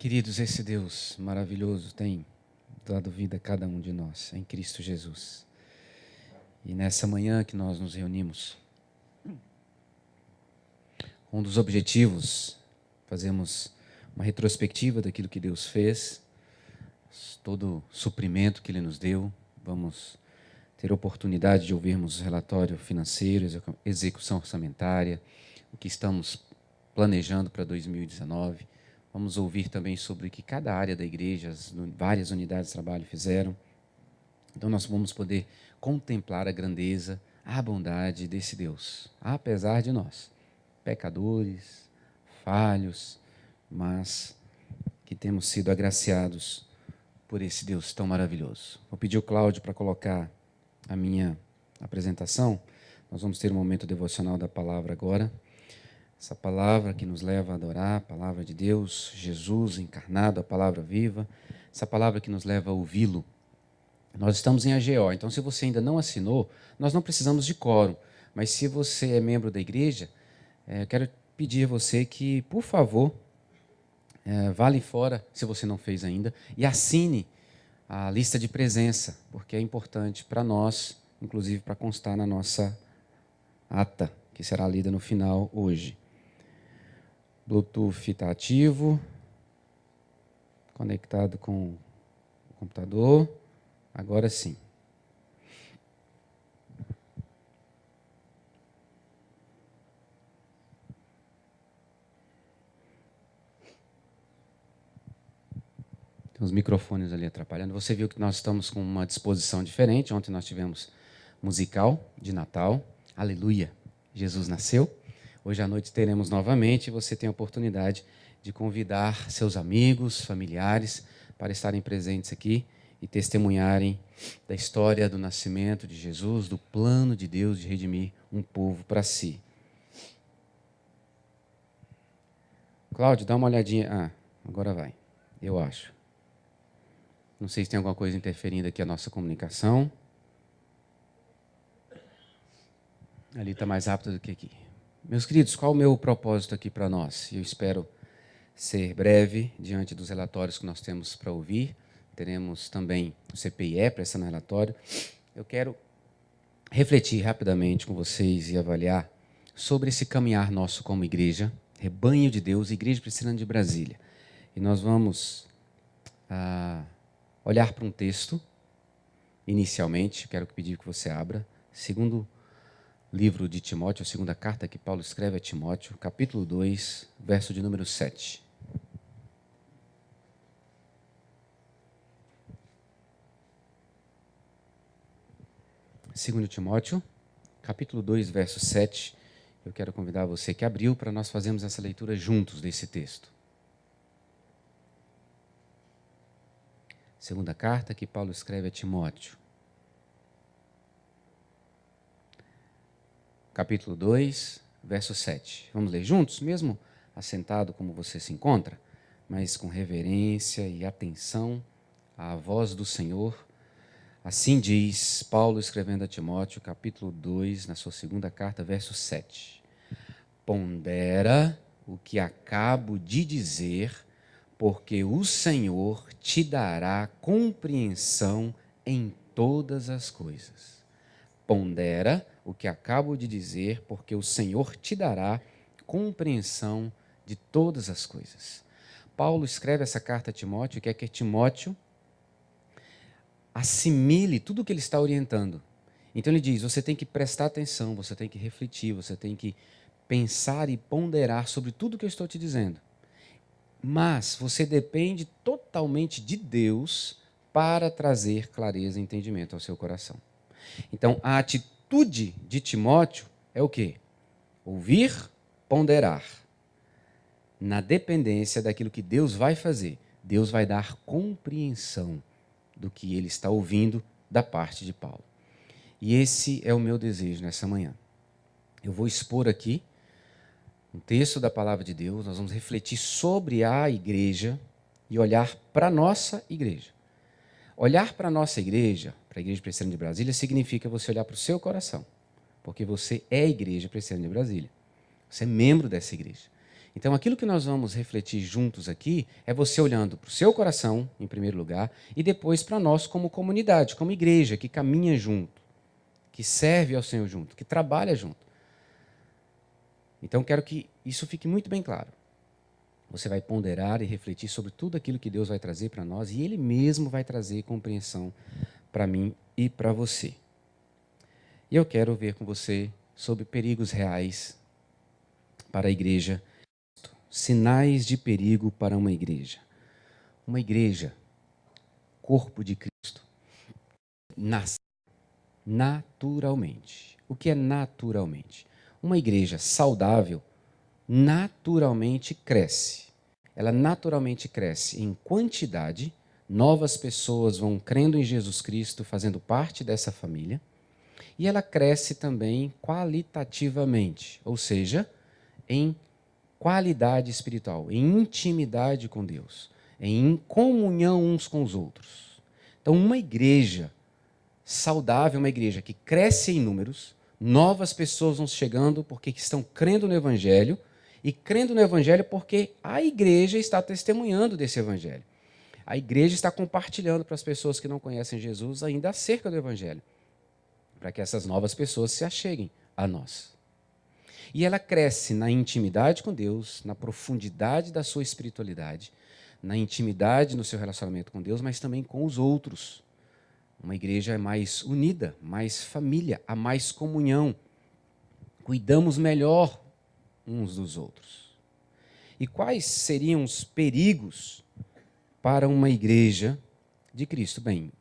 Queridos, esse Deus maravilhoso tem dado vida a cada um de nós, em Cristo Jesus. E nessa manhã que nós nos reunimos, um dos objetivos, fazemos uma retrospectiva daquilo que Deus fez, todo o suprimento que Ele nos deu, vamos ter oportunidade de ouvirmos relatório financeiro, execução orçamentária, o que estamos planejando para 2019. Vamos ouvir também sobre o que cada área da igreja, as várias unidades de trabalho fizeram. Então nós vamos poder contemplar a grandeza, a bondade desse Deus, apesar de nós, pecadores, falhos, mas que temos sido agraciados por esse Deus tão maravilhoso. Vou pedir ao Cláudio para colocar a minha apresentação. Nós vamos ter um momento devocional da palavra agora. Essa palavra que nos leva a adorar, a palavra de Deus, Jesus encarnado, a palavra viva, essa palavra que nos leva a ouvi-lo. Nós estamos em AGO, então se você ainda não assinou, nós não precisamos de quórum, mas se você é membro da igreja, eu quero pedir a você que, por favor, vá ali fora, se você não fez ainda, e assine a lista de presença, porque é importante para nós, inclusive para constar na nossa ata, que será lida no final hoje. Bluetooth está ativo, conectado com o computador, agora sim. Tem os microfones ali atrapalhando. Você viu que nós estamos com uma disposição diferente. Ontem nós tivemos musical de Natal. Aleluia, Jesus nasceu. Hoje à noite teremos novamente e você tem a oportunidade de convidar seus amigos, familiares, para estarem presentes aqui e testemunharem da história do nascimento de Jesus, do plano de Deus de redimir um povo para si. Cláudio, dá uma olhadinha. Agora vai, eu acho. Não sei se tem alguma coisa interferindo aqui a nossa comunicação. Ali está mais rápido do que aqui. Meus queridos, qual o meu propósito aqui para nós? Eu espero ser breve diante dos relatórios que nós temos para ouvir. Teremos também o CPIE prestando relatório. Eu quero refletir rapidamente com vocês e avaliar sobre esse caminhar nosso como igreja, rebanho de Deus, Igreja Presbiteriana de Brasília. E nós vamos olhar para um texto, inicialmente, quero pedir que você abra, segundo livro de Timóteo, a segunda carta que Paulo escreve a Timóteo, capítulo 2, verso de número 7. Segundo Timóteo, capítulo 2, verso 7. Eu quero convidar você que abriu para nós fazermos essa leitura juntos desse texto. Segunda carta que Paulo escreve a Timóteo. Capítulo 2, verso 7. Vamos ler juntos, mesmo assentado como você se encontra, mas com reverência e atenção à voz do Senhor. Assim diz Paulo escrevendo a Timóteo, capítulo 2, na sua segunda carta, verso 7. Pondera o que acabo de dizer, porque o Senhor te dará compreensão em todas as coisas. Pondera o que acabo de dizer, porque o Senhor te dará compreensão de todas as coisas. Paulo escreve essa carta a Timóteo e quer que Timóteo assimile tudo o que ele está orientando. Então ele diz, você tem que prestar atenção, você tem que refletir, você tem que pensar e ponderar sobre tudo que eu estou te dizendo. Mas você depende totalmente de Deus para trazer clareza e entendimento ao seu coração. Então, a atitude de Timóteo é o quê? Ouvir, ponderar. Na dependência daquilo que Deus vai fazer, Deus vai dar compreensão do que ele está ouvindo da parte de Paulo. E esse é o meu desejo nessa manhã. Eu vou expor aqui um texto da palavra de Deus, nós vamos refletir sobre a igreja e olhar para a nossa igreja. Olhar para a nossa igreja, para a Igreja Presbiteriana de Brasília, significa você olhar para o seu coração, porque você é a Igreja Presbiteriana de Brasília. Você é membro dessa igreja. Então, aquilo que nós vamos refletir juntos aqui é você olhando para o seu coração, em primeiro lugar, e depois para nós como comunidade, como igreja, que caminha junto, que serve ao Senhor junto, que trabalha junto. Então, quero que isso fique muito bem claro. Você vai ponderar e refletir sobre tudo aquilo que Deus vai trazer para nós e Ele mesmo vai trazer compreensão para mim e para você. E eu quero ver com você sobre perigos reais para a igreja, sinais de perigo para uma igreja. Uma igreja, corpo de Cristo, nasce naturalmente. O que é naturalmente? Uma igreja saudável naturalmente cresce. Ela naturalmente cresce em quantidade, novas pessoas vão crendo em Jesus Cristo, fazendo parte dessa família, e ela cresce também qualitativamente, ou seja, em qualidade espiritual, em intimidade com Deus, em comunhão uns com os outros. Então, uma igreja saudável, uma igreja que cresce em números, novas pessoas vão chegando porque estão crendo no Evangelho, e crendo no Evangelho porque a igreja está testemunhando desse Evangelho. A igreja está compartilhando para as pessoas que não conhecem Jesus ainda acerca do Evangelho, para que essas novas pessoas se acheguem a nós. E ela cresce na intimidade com Deus, na profundidade da sua espiritualidade, na intimidade no seu relacionamento com Deus, mas também com os outros. Uma igreja é mais unida, mais família, há mais comunhão. Cuidamos melhor uns dos outros. E quais seriam os perigos para uma igreja de Cristo? Bem,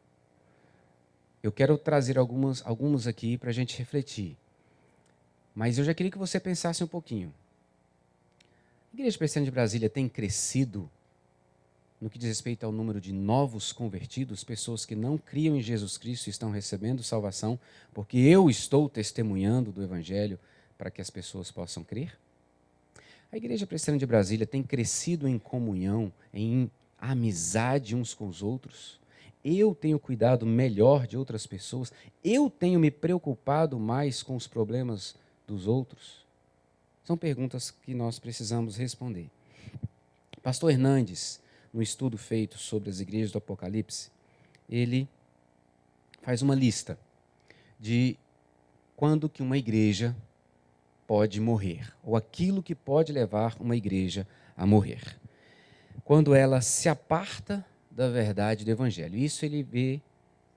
eu quero trazer alguns aqui para a gente refletir. Mas eu já queria que você pensasse um pouquinho. A Igreja Presbiteriana de Brasília tem crescido no que diz respeito ao número de novos convertidos, pessoas que não criam em Jesus Cristo e estão recebendo salvação, porque eu estou testemunhando do Evangelho para que as pessoas possam crer? A Igreja Presbiteriana de Brasília tem crescido em comunhão, em amizade uns com os outros? Eu tenho cuidado melhor de outras pessoas? Eu tenho me preocupado mais com os problemas dos outros? São perguntas que nós precisamos responder. Pastor Hernandes, no estudo feito sobre as igrejas do Apocalipse, ele faz uma lista de quando que uma igreja pode morrer, ou aquilo que pode levar uma igreja a morrer. Quando ela se aparta da verdade do Evangelho. Isso ele vê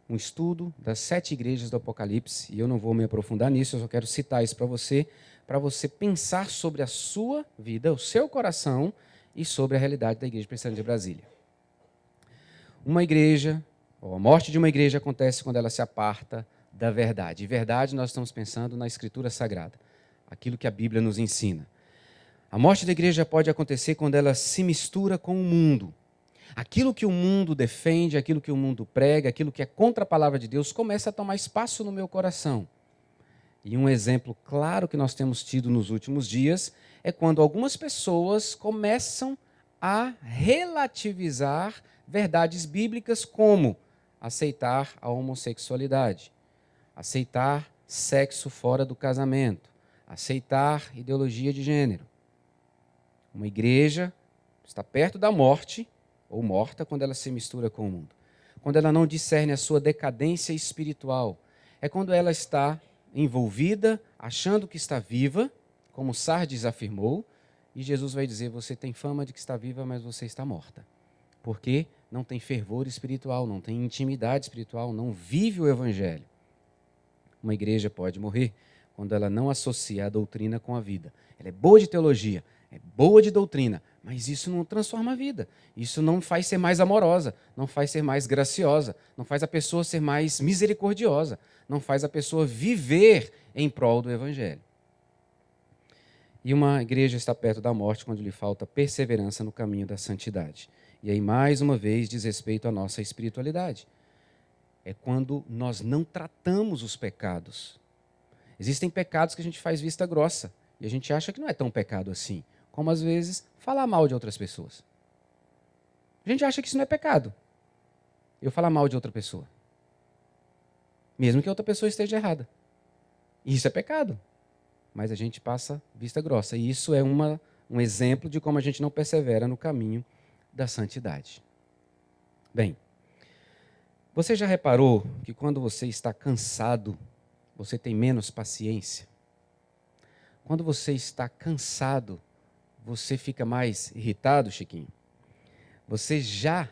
um estudo das 7 igrejas do Apocalipse, e eu não vou me aprofundar nisso, eu só quero citar isso para você pensar sobre a sua vida, o seu coração, e sobre a realidade da Igreja Presbiteriana de Brasília. Uma igreja, ou a morte de uma igreja acontece quando ela se aparta da verdade. E verdade nós estamos pensando na Escritura Sagrada, aquilo que a Bíblia nos ensina. A morte da igreja pode acontecer quando ela se mistura com o mundo. Aquilo que o mundo defende, aquilo que o mundo prega, aquilo que é contra a palavra de Deus, começa a tomar espaço no meu coração. E um exemplo claro que nós temos tido nos últimos dias é quando algumas pessoas começam a relativizar verdades bíblicas como aceitar a homossexualidade, aceitar sexo fora do casamento, aceitar ideologia de gênero. Uma igreja está perto da morte, ou morta, quando ela se mistura com o mundo. Quando ela não discerne a sua decadência espiritual. É quando ela está envolvida, achando que está viva, como Sardes afirmou, e Jesus vai dizer, você tem fama de que está viva, mas você está morta. Porque não tem fervor espiritual, não tem intimidade espiritual, não vive o Evangelho. Uma igreja pode morrer quando ela não associa a doutrina com a vida. Ela é boa de teologia, é boa de doutrina, mas isso não transforma a vida. Isso não faz ser mais amorosa, não faz ser mais graciosa, não faz a pessoa ser mais misericordiosa, não faz a pessoa viver em prol do Evangelho. E uma igreja está perto da morte quando lhe falta perseverança no caminho da santidade. E aí, mais uma vez, diz respeito à nossa espiritualidade. É quando nós não tratamos os pecados. Existem pecados que a gente faz vista grossa, e a gente acha que não é tão pecado assim, como às vezes falar mal de outras pessoas. A gente acha que isso não é pecado, eu falar mal de outra pessoa, mesmo que a outra pessoa esteja errada. Isso é pecado, mas a gente passa vista grossa, e isso é uma um exemplo de como a gente não persevera no caminho da santidade. Bem, você já reparou que quando você está cansado, você tem menos paciência? Quando você está cansado, você fica mais irritado, Chiquinho? Você já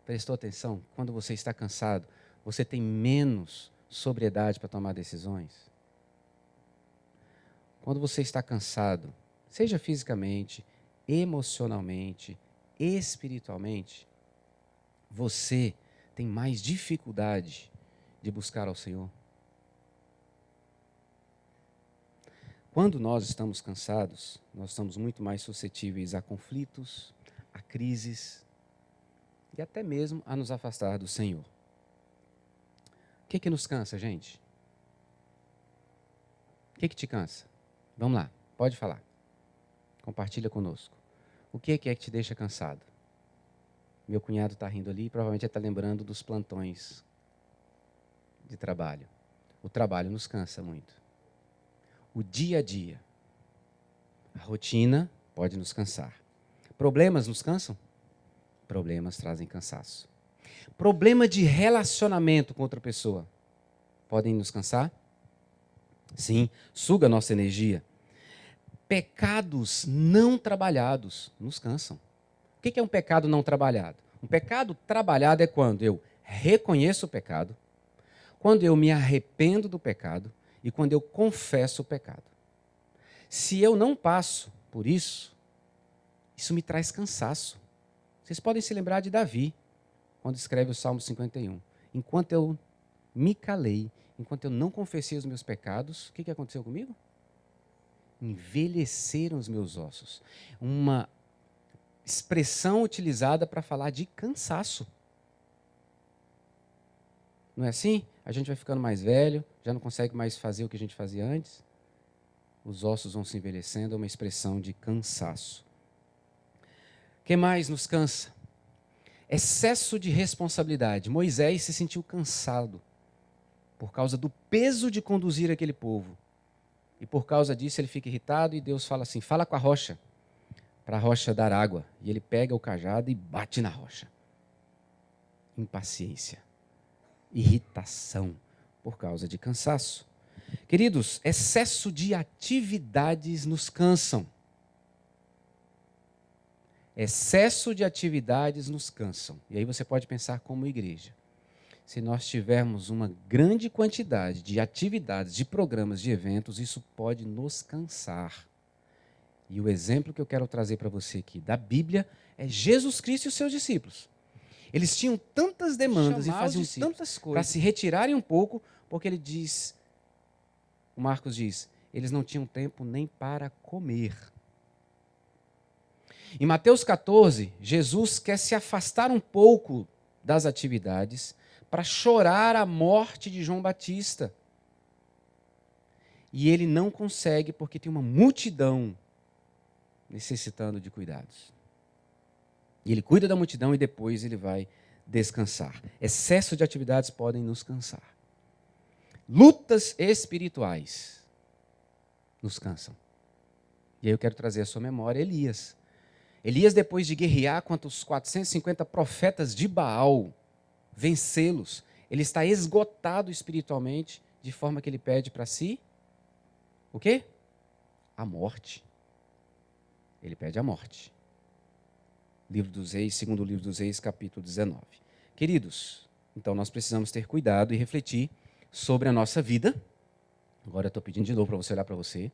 prestou atenção? Quando você está cansado, você tem menos sobriedade para tomar decisões? Quando você está cansado, seja fisicamente, emocionalmente, espiritualmente, você tem mais dificuldade de buscar ao Senhor? Quando nós estamos cansados, nós estamos muito mais suscetíveis a conflitos, a crises e até mesmo a nos afastar do Senhor. O que nos cansa, gente? O que te cansa? Vamos lá, pode falar. Compartilha conosco. O que é que te deixa cansado? Meu cunhado está rindo ali e provavelmente está lembrando dos plantões de trabalho. O trabalho nos cansa muito. O dia a dia, a rotina pode nos cansar. Problemas nos cansam? Problemas trazem cansaço. Problema de relacionamento com outra pessoa podem nos cansar? Sim, suga a nossa energia. Pecados não trabalhados nos cansam. O que é um pecado não trabalhado? Um pecado trabalhado é quando eu reconheço o pecado, quando eu me arrependo do pecado e quando eu confesso o pecado. Se eu não passo por isso, isso me traz cansaço. Vocês podem se lembrar de Davi, quando escreve o Salmo 51. Enquanto eu me calei, enquanto eu não confessei os meus pecados, o que aconteceu comigo? Envelheceram os meus ossos. Uma expressão utilizada para falar de cansaço. Não é assim? A gente vai ficando mais velho, já não consegue mais fazer o que a gente fazia antes. Os ossos vão se envelhecendo, é uma expressão de cansaço. O que mais nos cansa? Excesso de responsabilidade. Moisés se sentiu cansado por causa do peso de conduzir aquele povo. E por causa disso ele fica irritado e Deus fala assim, fala com a rocha, para a rocha dar água. E ele pega o cajado e bate na rocha. Impaciência, irritação por causa de cansaço. Queridos, excesso de atividades nos cansam. Excesso de atividades nos cansam. E aí você pode pensar como igreja. Se nós tivermos uma grande quantidade de atividades, de programas, de eventos, isso pode nos cansar. E o exemplo que eu quero trazer para você aqui da Bíblia é Jesus Cristo e os seus discípulos. Eles tinham tantas demandas e faziam tantas coisas para se retirarem um pouco, porque ele diz, o Marcos diz, eles não tinham tempo nem para comer. Em Mateus 14, Jesus quer se afastar um pouco das atividades para chorar a morte de João Batista. E ele não consegue porque tem uma multidão necessitando de cuidados. E ele cuida da multidão e depois ele vai descansar. Excesso de atividades podem nos cansar. Lutas espirituais nos cansam. E aí eu quero trazer à sua memória Elias. Elias, depois de guerrear contra os 450 profetas de Baal, vencê-los, ele está esgotado espiritualmente, de forma que ele pede para si o quê? A morte. Ele pede a morte. Livro dos Reis, segundo livro dos Reis, capítulo 19. Queridos, então nós precisamos ter cuidado e refletir sobre a nossa vida. Agora eu estou pedindo de novo para você olhar para você,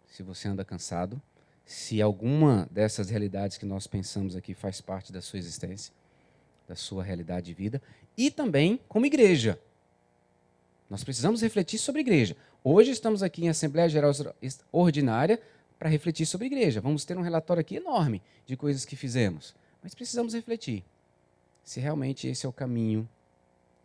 se você anda cansado, se alguma dessas realidades que nós pensamos aqui faz parte da sua existência, da sua realidade de vida, e também como igreja. Nós precisamos refletir sobre igreja. Hoje estamos aqui em Assembleia Geral Ordinária para refletir sobre igreja. Vamos ter um relatório aqui enorme de coisas que fizemos, mas precisamos refletir se realmente esse é o caminho,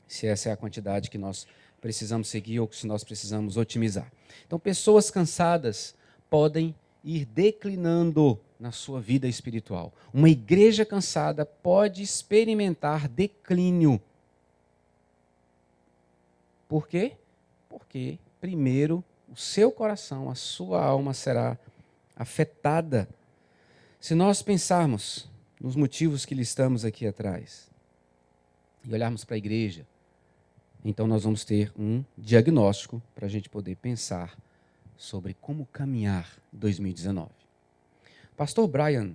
se essa é a quantidade que nós precisamos seguir ou se nós precisamos otimizar. Então, pessoas cansadas podem ir declinando na sua vida espiritual. Uma igreja cansada pode experimentar declínio. Por quê? Porque, primeiro, o seu coração, a sua alma será afetada Se nós pensarmos nos motivos que listamos aqui atrás e olharmos para a igreja, então nós vamos ter um diagnóstico para a gente poder pensar sobre como caminhar em 2019. Pastor Brian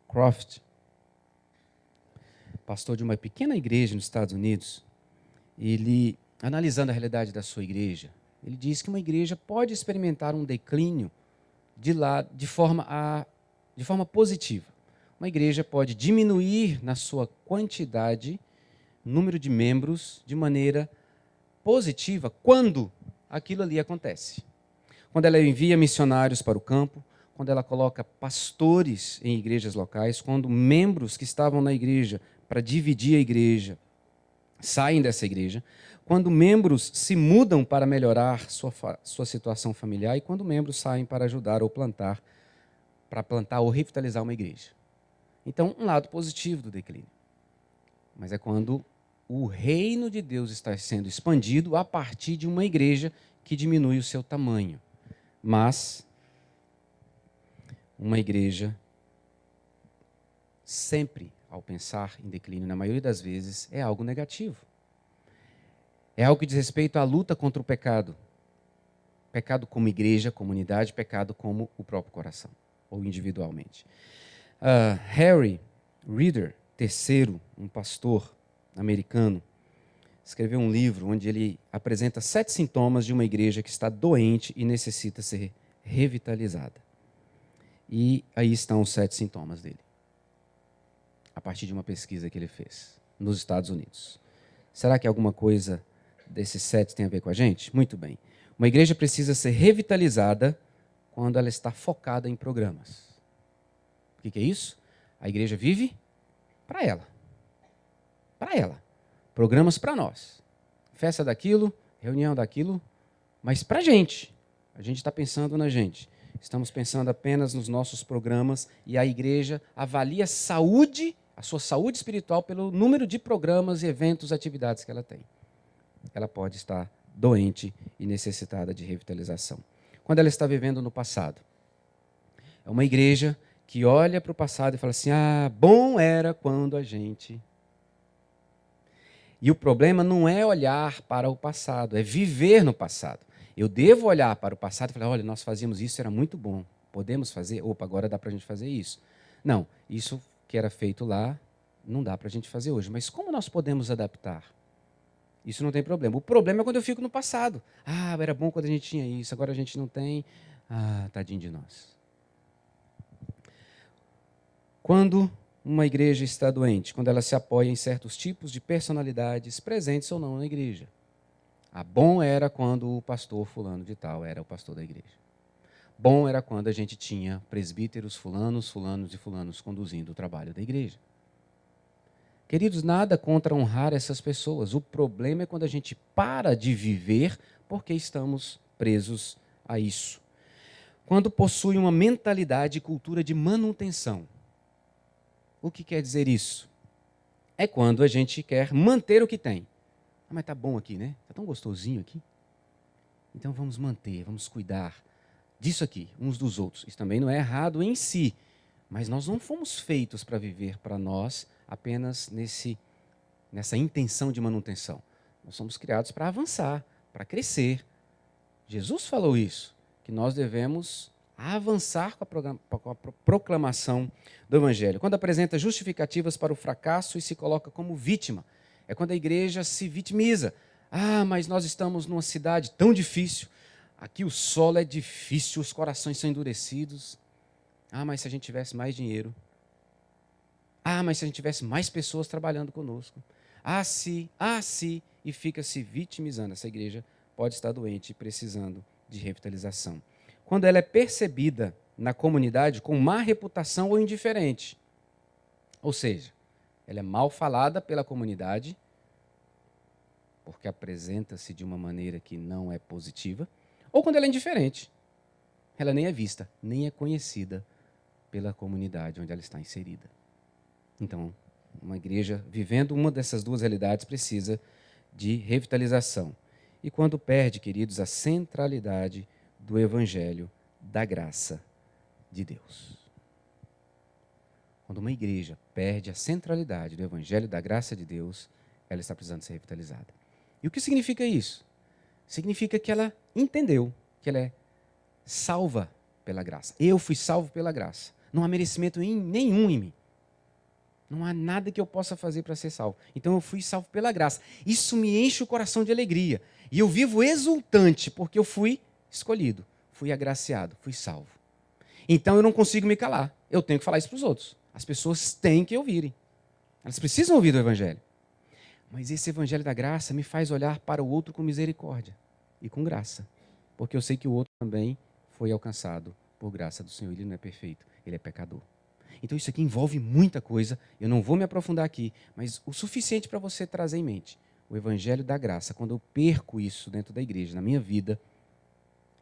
Croft, pastor de uma pequena igreja nos Estados Unidos, ele, analisando a realidade da sua igreja, ele diz que uma igreja pode experimentar um declínio de forma positiva. Uma igreja pode diminuir na sua quantidade, número de membros, de maneira positiva, quando aquilo ali acontece. Quando ela envia missionários para o campo, quando ela coloca pastores em igrejas locais, quando membros que estavam na igreja para dividir a igreja saem dessa igreja, quando membros se mudam para melhorar sua situação familiar e quando membros saem para ajudar ou plantar ou revitalizar uma igreja. Então, um lado positivo do declínio. Mas é quando o reino de Deus está sendo expandido a partir de uma igreja que diminui o seu tamanho. Mas uma igreja sempre, ao pensar em declínio, na maioria das vezes, é algo negativo. É algo que diz respeito à luta contra o pecado. Pecado como igreja, comunidade, pecado como o próprio coração, ou individualmente. Harry Reeder, terceiro, um pastor americano, escreveu um livro onde ele apresenta 7 sintomas de uma igreja que está doente e necessita ser revitalizada. E aí estão os 7 sintomas dele, a partir de uma pesquisa que ele fez nos Estados Unidos. Será que alguma coisa desses 7 tem a ver com a gente? Muito bem. Uma igreja precisa ser revitalizada quando ela está focada em programas. O que é isso? A igreja vive para ela. Para ela. Programas para nós. Festa daquilo, reunião daquilo, mas para a gente. A gente está pensando na gente. Estamos pensando apenas nos nossos programas e a igreja avalia a sua saúde espiritual pelo número de programas, eventos, atividades que ela tem. Ela pode estar doente e necessitada de revitalização. Quando ela está vivendo no passado. É uma igreja que olha para o passado e fala assim, bom era quando a gente... E o problema não é olhar para o passado, é viver no passado. Eu devo olhar para o passado e falar, olha, nós fazíamos isso, era muito bom. Podemos fazer? Opa, agora dá para a gente fazer isso. Não, isso que era feito lá, não dá para a gente fazer hoje. Mas como nós podemos adaptar? Isso não tem problema. O problema é quando eu fico no passado. Era bom quando a gente tinha isso, agora a gente não tem. Tadinho de nós. Quando uma igreja está doente, quando ela se apoia em certos tipos de personalidades presentes ou não na igreja. Bom era quando o pastor fulano de tal era o pastor da igreja. Bom era quando a gente tinha presbíteros fulanos e fulanos conduzindo o trabalho da igreja. Queridos, nada contra honrar essas pessoas. O problema é quando a gente para de viver porque estamos presos a isso. Quando possui uma mentalidade e cultura de manutenção. O que quer dizer isso? É quando a gente quer manter o que tem. Mas tá bom aqui, né? Tá tão gostosinho aqui. Então vamos manter, vamos cuidar disso aqui, uns dos outros. Isso também não é errado em si, mas nós não fomos feitos para viver para nós apenas nessa intenção de manutenção. Nós somos criados para avançar, para crescer. Jesus falou isso, que nós devemos avançar com a proclamação do Evangelho. Quando apresenta justificativas para o fracasso e se coloca como vítima, é quando a igreja se vitimiza. Mas nós estamos numa cidade tão difícil, aqui o solo é difícil, os corações são endurecidos. Mas se a gente tivesse mais dinheiro. Mas se a gente tivesse mais pessoas trabalhando conosco. Se, e fica se vitimizando. Essa igreja pode estar doente e precisando de revitalização. Quando ela é percebida na comunidade com má reputação ou indiferente. Ou seja, ela é mal falada pela comunidade, porque apresenta-se de uma maneira que não é positiva, ou quando ela é indiferente. Ela nem é vista, nem é conhecida pela comunidade onde ela está inserida. Então, uma igreja vivendo uma dessas duas realidades precisa de revitalização. E quando perde, queridos, a centralidade do Evangelho da graça de Deus. Quando uma igreja perde a centralidade do evangelho da graça de Deus, ela está precisando ser revitalizada. E o que significa isso? Significa que ela entendeu que ela é salva pela graça. Eu fui salvo pela graça. Não há merecimento nenhum em mim. Não há nada que eu possa fazer para ser salvo. Então eu fui salvo pela graça. Isso me enche o coração de alegria. E eu vivo exultante porque eu fui escolhido, fui agraciado, fui salvo. Então eu não consigo me calar. Eu tenho que falar isso para os outros. As pessoas têm que ouvirem. Elas precisam ouvir do evangelho. Mas esse evangelho da graça me faz olhar para o outro com misericórdia e com graça. Porque eu sei que o outro também foi alcançado por graça do Senhor. Ele não é perfeito, ele é pecador. Então isso aqui envolve muita coisa. Eu não vou me aprofundar aqui, mas o suficiente para você trazer em mente. O evangelho da graça, quando eu perco isso dentro da igreja, na minha vida,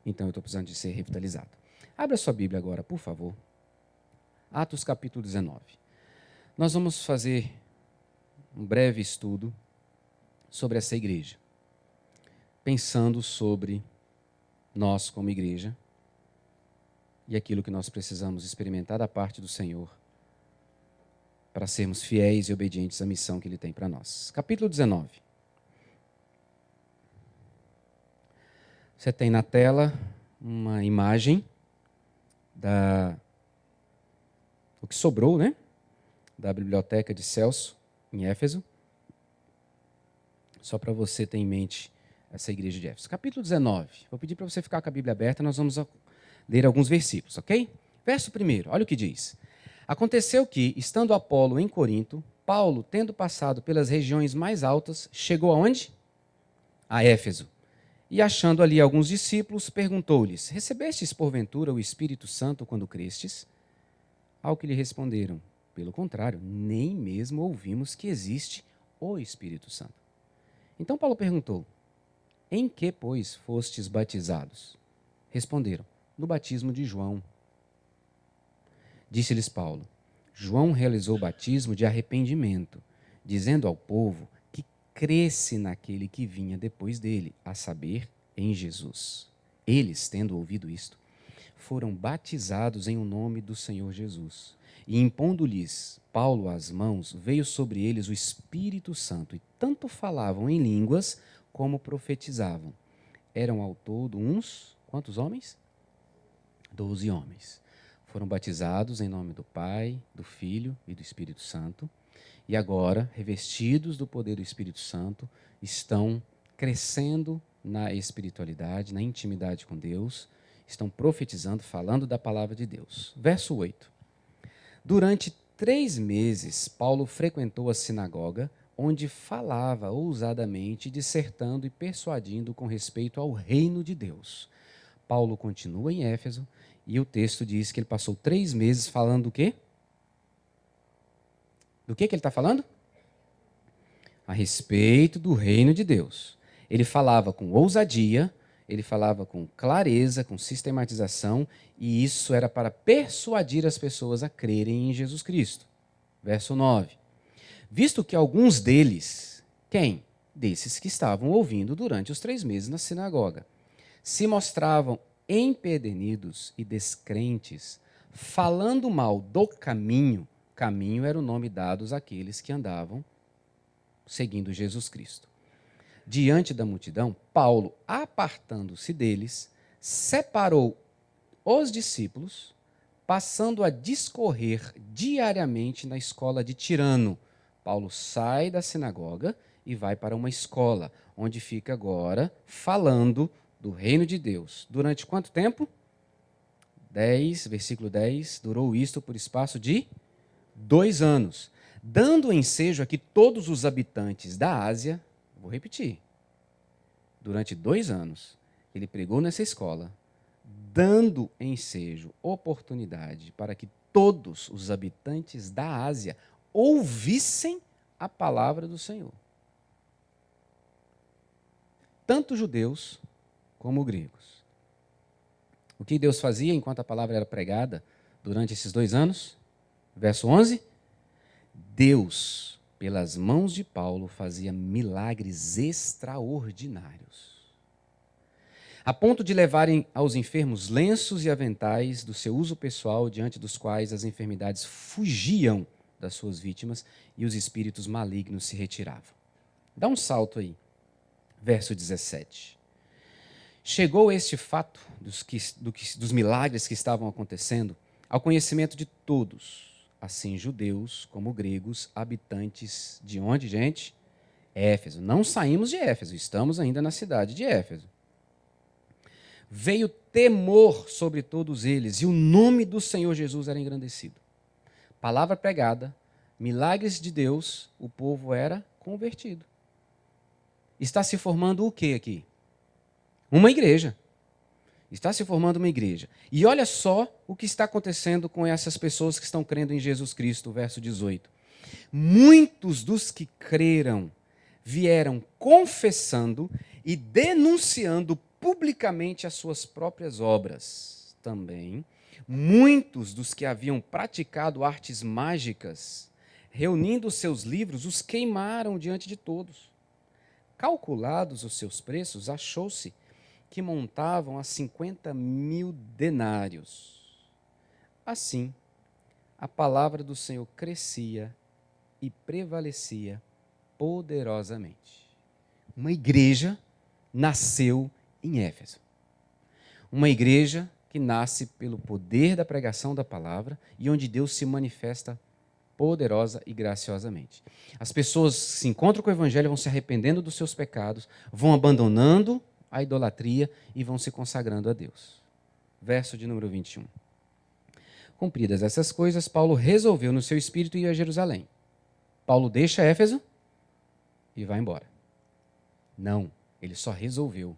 então eu estou precisando de ser revitalizado. Abra sua Bíblia agora, por favor. Atos capítulo 19. Nós vamos fazer um breve estudo sobre essa igreja, pensando sobre nós como igreja e aquilo que nós precisamos experimentar da parte do Senhor para sermos fiéis e obedientes à missão que Ele tem para nós. Capítulo 19. Você tem na tela uma imagem o que sobrou, né? Da biblioteca de Celso, em Éfeso. Só para você ter em mente essa igreja de Éfeso. Capítulo 19. Vou pedir para você ficar com a Bíblia aberta, nós vamos ler alguns versículos, ok? Verso 1, olha o que diz. Aconteceu que, estando Apolo em Corinto, Paulo, tendo passado pelas regiões mais altas, chegou aonde? A Éfeso. E achando ali alguns discípulos, perguntou-lhes, recebestes porventura o Espírito Santo quando crestes? Ao que lhe responderam, pelo contrário, nem mesmo ouvimos que existe o Espírito Santo. Então Paulo perguntou, em que, pois, fostes batizados? Responderam, no batismo de João. Disse-lhes Paulo, João realizou o batismo de arrependimento, dizendo ao povo que cresce naquele que vinha depois dele, a saber, em Jesus. Eles, tendo ouvido isto, foram batizados em o nome do Senhor Jesus. E impondo-lhes Paulo as mãos, veio sobre eles o Espírito Santo, e tanto falavam em línguas como profetizavam. Eram ao todo uns, quantos homens? 12 homens. Foram batizados em nome do Pai, do Filho e do Espírito Santo. E agora, revestidos do poder do Espírito Santo, estão crescendo na espiritualidade, na intimidade com Deus, estão profetizando, falando da palavra de Deus. Verso 8. Durante 3 meses, Paulo frequentou a sinagoga, onde falava ousadamente, dissertando e persuadindo com respeito ao reino de Deus. Paulo continua em Éfeso e o texto diz que ele passou 3 meses falando do quê? Do que ele está falando? A respeito do reino de Deus. Ele falava com ousadia, ele falava com clareza, com sistematização, e isso era para persuadir as pessoas a crerem em Jesus Cristo. Verso 9. Visto que alguns deles, quem? Desses que estavam ouvindo durante os 3 meses na sinagoga, se mostravam empedernidos e descrentes, falando mal do caminho. Caminho era o nome dado àqueles que andavam seguindo Jesus Cristo. Diante da multidão, Paulo, apartando-se deles, separou os discípulos, passando a discorrer diariamente na escola de Tirano. Paulo sai da sinagoga e vai para uma escola, onde fica agora falando do reino de Deus. Durante quanto tempo? Versículo 10, durou isto por espaço de 2 anos, dando ensejo a que todos os habitantes da Ásia, vou repetir, durante 2 anos, ele pregou nessa escola, dando ensejo, oportunidade para que todos os habitantes da Ásia ouvissem a palavra do Senhor. Tanto judeus como gregos. O que Deus fazia enquanto a palavra era pregada durante esses 2 anos? Verso 11. Deus, pelas mãos de Paulo, fazia milagres extraordinários. a ponto de levarem aos enfermos lenços e aventais do seu uso pessoal, diante dos quais as enfermidades fugiam das suas vítimas e os espíritos malignos se retiravam. Dá um salto aí. Verso 17. Chegou este fato dos milagres que estavam acontecendo ao conhecimento de todos, assim judeus como gregos, habitantes de onde, gente? Éfeso. Não saímos de Éfeso, estamos ainda na cidade de Éfeso. Veio temor sobre todos eles, e o nome do Senhor Jesus era engrandecido. Palavra pregada, milagres de Deus, o povo era convertido. Está se formando o que aqui? Uma igreja. Está se formando uma igreja. E olha só o que está acontecendo com essas pessoas que estão crendo em Jesus Cristo, verso 18. Muitos dos que creram vieram confessando e denunciando publicamente as suas próprias obras. Também, muitos dos que haviam praticado artes mágicas, reunindo seus livros, os queimaram diante de todos. Calculados os seus preços, achou-se que montavam a 50.000 denários. Assim, a palavra do Senhor crescia e prevalecia poderosamente. Uma igreja nasceu em Éfeso. Uma igreja que nasce pelo poder da pregação da palavra e onde Deus se manifesta poderosa e graciosamente. As pessoas se encontram com o evangelho, vão se arrependendo dos seus pecados, vão abandonando a idolatria e vão se consagrando a Deus. Verso de número 21. Cumpridas essas coisas, Paulo resolveu no seu espírito ir a Jerusalém. Paulo deixa Éfeso e vai embora. Não, ele só resolveu.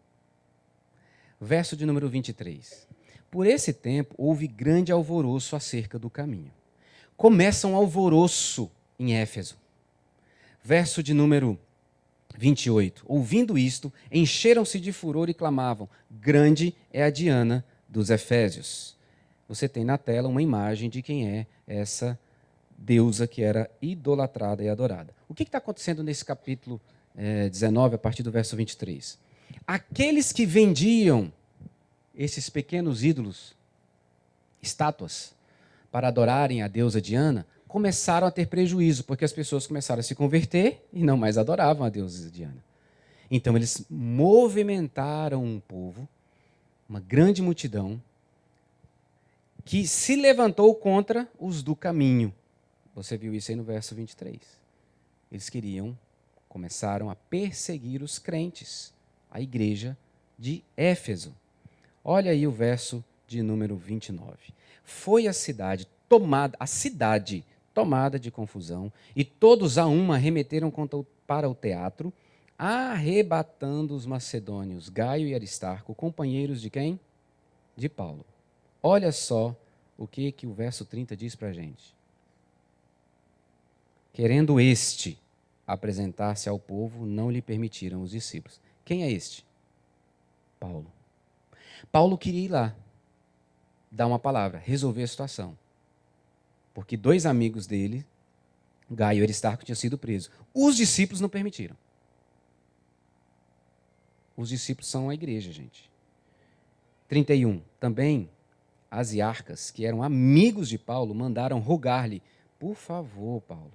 Verso de número 23. Por esse tempo, houve grande alvoroço acerca do caminho. Começa um alvoroço em Éfeso. Verso de número 28. Ouvindo isto, encheram-se de furor e clamavam: grande é a Diana dos Efésios. Você tem na tela uma imagem de quem é essa deusa que era idolatrada e adorada. O que está acontecendo nesse capítulo 19, a partir do verso 23? Aqueles que vendiam esses pequenos ídolos, estátuas, para adorarem a deusa Diana, começaram a ter prejuízo, porque as pessoas começaram a se converter e não mais adoravam a deusa Diana. Então eles movimentaram um povo, uma grande multidão, que se levantou contra os do caminho. Você viu isso aí no verso 23. Eles começaram a perseguir os crentes, a igreja de Éfeso. Olha aí o verso de número 29. Foi a cidade tomada de confusão, e todos a uma arremeteram para o teatro, arrebatando os macedônios, Gaio e Aristarco, companheiros de quem? De Paulo. Olha só o que o verso 30 diz para a gente. Querendo este apresentar-se ao povo, não lhe permitiram os discípulos. Quem é este? Paulo. Paulo queria ir lá, dar uma palavra, resolver a situação. Porque 2 amigos dele, Gaio e Aristarco, tinham sido presos. Os discípulos não permitiram. Os discípulos são a igreja, gente. 31. Também as iarcas, que eram amigos de Paulo, mandaram rogar-lhe: por favor, Paulo,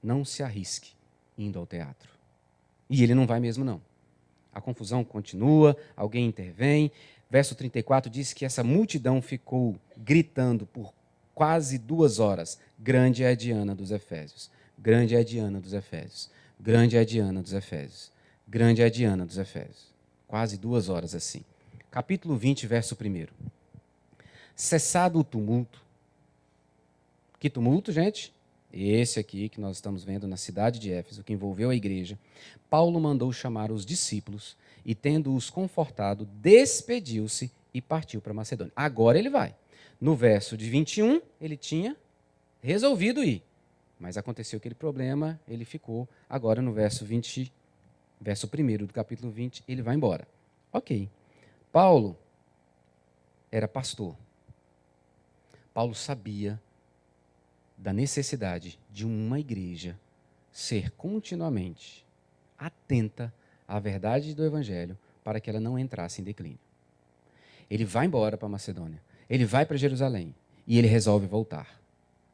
não se arrisque indo ao teatro. E ele não vai mesmo, não. A confusão continua, alguém intervém. Verso 34 diz que essa multidão ficou gritando por quase 2 horas: grande é a Diana dos Efésios, grande é a Diana dos Efésios, grande é a Diana dos Efésios, grande é a Diana dos Efésios. Quase 2 horas assim. Capítulo 20, verso 1. Cessado o tumulto. Que tumulto, gente? Esse aqui que nós estamos vendo na cidade de Éfeso, que envolveu a igreja. Paulo mandou chamar os discípulos e, tendo-os confortado, despediu-se e partiu para Macedônia. Agora ele vai. No verso de 21, ele tinha resolvido ir, mas aconteceu aquele problema, ele ficou. Agora no verso 1 do capítulo 20, ele vai embora. Ok. Paulo era pastor. Paulo sabia da necessidade de uma igreja ser continuamente atenta à verdade do Evangelho, para que ela não entrasse em declínio. Ele vai embora para Macedônia, ele vai para Jerusalém e ele resolve voltar.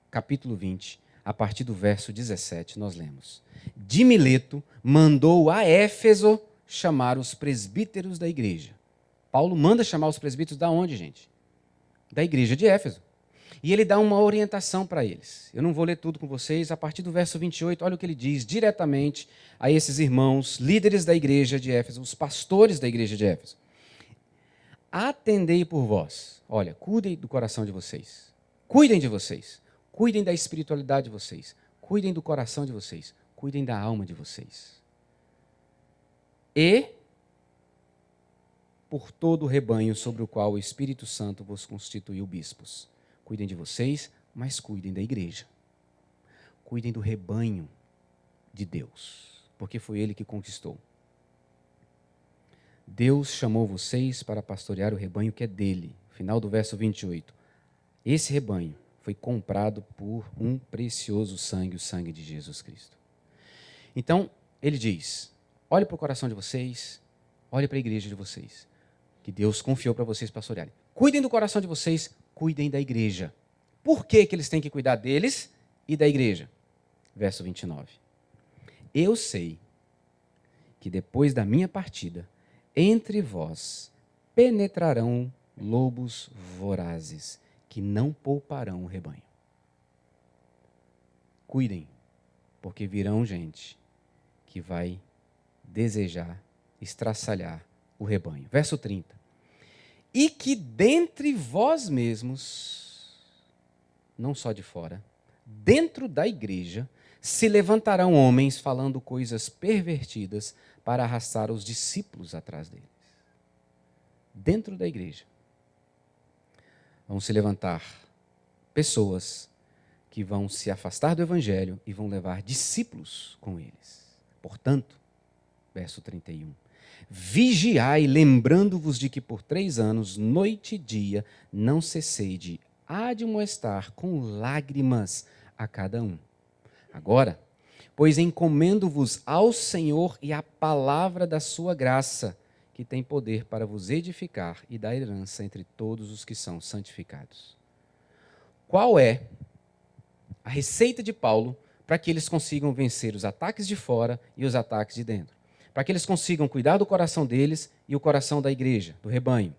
Capítulo 20, a partir do verso 17, nós lemos: de Mileto mandou a Éfeso chamar os presbíteros da igreja. Paulo manda chamar os presbíteros da onde, gente? Da igreja de Éfeso. E ele dá uma orientação para eles. Eu não vou ler tudo com vocês. A partir do verso 28, olha o que ele diz diretamente a esses irmãos, líderes da igreja de Éfeso, os pastores da igreja de Éfeso. Atendei por vós. Olha, cuidem do coração de vocês. Cuidem de vocês. Cuidem da espiritualidade de vocês. Cuidem do coração de vocês. Cuidem da alma de vocês. E por todo o rebanho sobre o qual o Espírito Santo vos constituiu bispos. Cuidem de vocês, mas cuidem da igreja. Cuidem do rebanho de Deus, porque foi Ele que conquistou. Deus chamou vocês para pastorear o rebanho que é dele. Final do verso 28. Esse rebanho foi comprado por um precioso sangue, o sangue de Jesus Cristo. Então, ele diz, olhe para o coração de vocês, olhe para a igreja de vocês, que Deus confiou para vocês pastorearem. Cuidem do coração de vocês, cuidem da igreja. Por que que eles têm que cuidar deles e da igreja? Verso 29. Eu sei que depois da minha partida, entre vós penetrarão lobos vorazes, que não pouparão o rebanho. Cuidem, porque virão gente que vai desejar estraçalhar o rebanho. Verso 30. E que dentre vós mesmos, não só de fora, dentro da igreja, se levantarão homens falando coisas pervertidas para arrastar os discípulos atrás deles. Dentro da igreja. Vão se levantar pessoas que vão se afastar do evangelho e vão levar discípulos com eles. Portanto, verso 31, vigiai, lembrando-vos de que por 3 anos, noite e dia, não cessei de admoestar com lágrimas a cada um. Agora, pois encomendo-vos ao Senhor e à palavra da sua graça, que tem poder para vos edificar e dar herança entre todos os que são santificados. Qual é a receita de Paulo para que eles consigam vencer os ataques de fora e os ataques de dentro? Para que eles consigam cuidar do coração deles e o coração da igreja, do rebanho.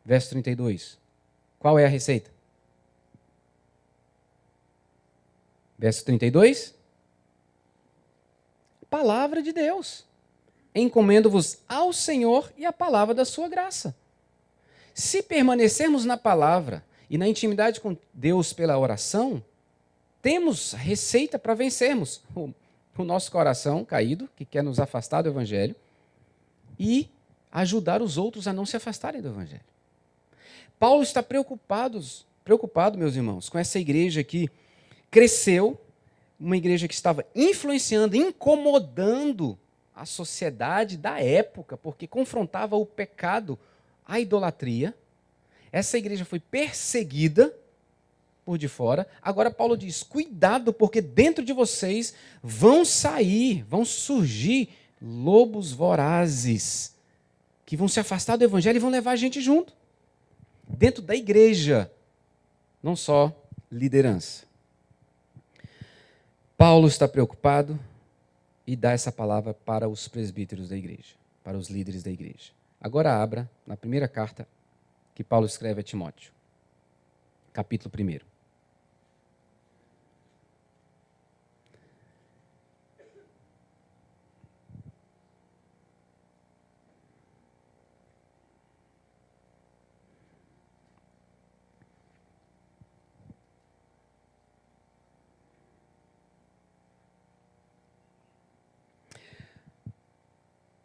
Verso 32. Qual é a receita? Verso 32. Palavra de Deus. Encomendo-vos ao Senhor e à palavra da sua graça. Se permanecermos na palavra e na intimidade com Deus pela oração, temos receita para vencermos o nosso coração caído, que quer nos afastar do evangelho, e ajudar os outros a não se afastarem do evangelho. Paulo está preocupado, meus irmãos, com essa igreja que cresceu, uma igreja que estava influenciando, incomodando a sociedade da época, porque confrontava o pecado, a idolatria. Essa igreja foi perseguida por de fora. Agora Paulo diz, cuidado, porque dentro de vocês vão surgir lobos vorazes, que vão se afastar do evangelho e vão levar a gente junto. Dentro da igreja, não só liderança. Paulo está preocupado e dá essa palavra para os presbíteros da igreja, para os líderes da igreja. Agora abra na primeira carta que Paulo escreve a Timóteo, capítulo 1.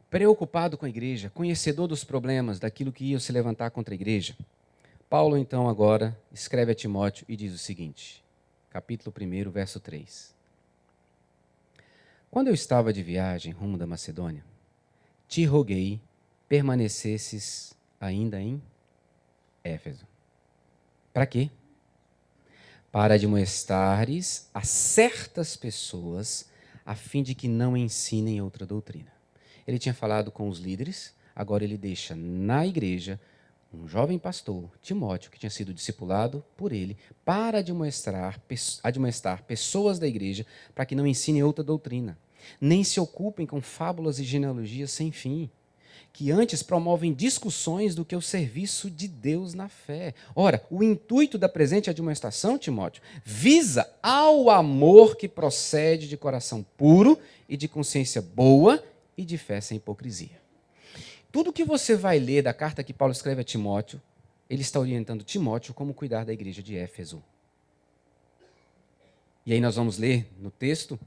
Preocupado com a igreja, conhecedor dos problemas, daquilo que ia se levantar contra a igreja, Paulo, então, agora, escreve a Timóteo e diz o seguinte, capítulo 1, verso 3. Quando eu estava de viagem rumo da Macedônia, te roguei permanecesses ainda em Éfeso. Para quê? Para admoestares a certas pessoas, a fim de que não ensinem outra doutrina. Ele tinha falado com os líderes, agora ele deixa na igreja um jovem pastor, Timóteo, que tinha sido discipulado por ele, para admoestar pessoas da igreja para que não ensinem outra doutrina, nem se ocupem com fábulas e genealogias sem fim, que antes promovem discussões do que o serviço de Deus na fé. Ora, o intuito da presente admoestação, Timóteo, visa ao amor que procede de coração puro e de consciência boa e de fé sem hipocrisia. Tudo que você vai ler da carta que Paulo escreve a Timóteo, ele está orientando Timóteo como cuidar da igreja de Éfeso. E aí nós vamos ler no texto,